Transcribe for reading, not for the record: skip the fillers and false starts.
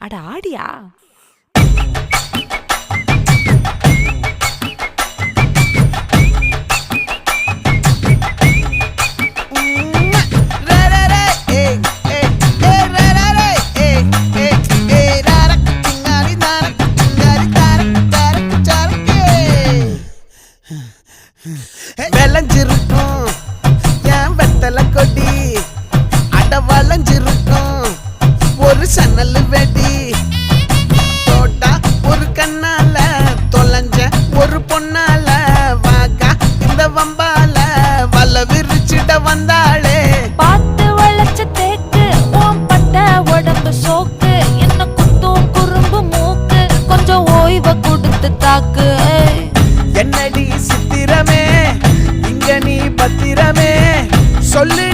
அட ஆடியா? விளைஞ்சிருக்கும் என் வெத்தலை கொடி, அட வளைஞ்சிருக்கும் ஒரு சன்னல் வெடி, தோட்டா ஒரு கண்ணால தொலைஞ்ச ஒரு பொண்ணால வாக்கா இந்த வம்பால வல விரிச்சிட வந்தாளே. பார்த்து வளைச்ச தேக்கு ஓம் பட்ட உடம்பு சோக்கு, என்ன குத்தும் குறும்பு மூக்கு, கொஞ்சம் ஓய்வை கொடுத்து தாக்கு. என்னடி சித்திரமே இங்க நீ பத்திரமே சொல்லு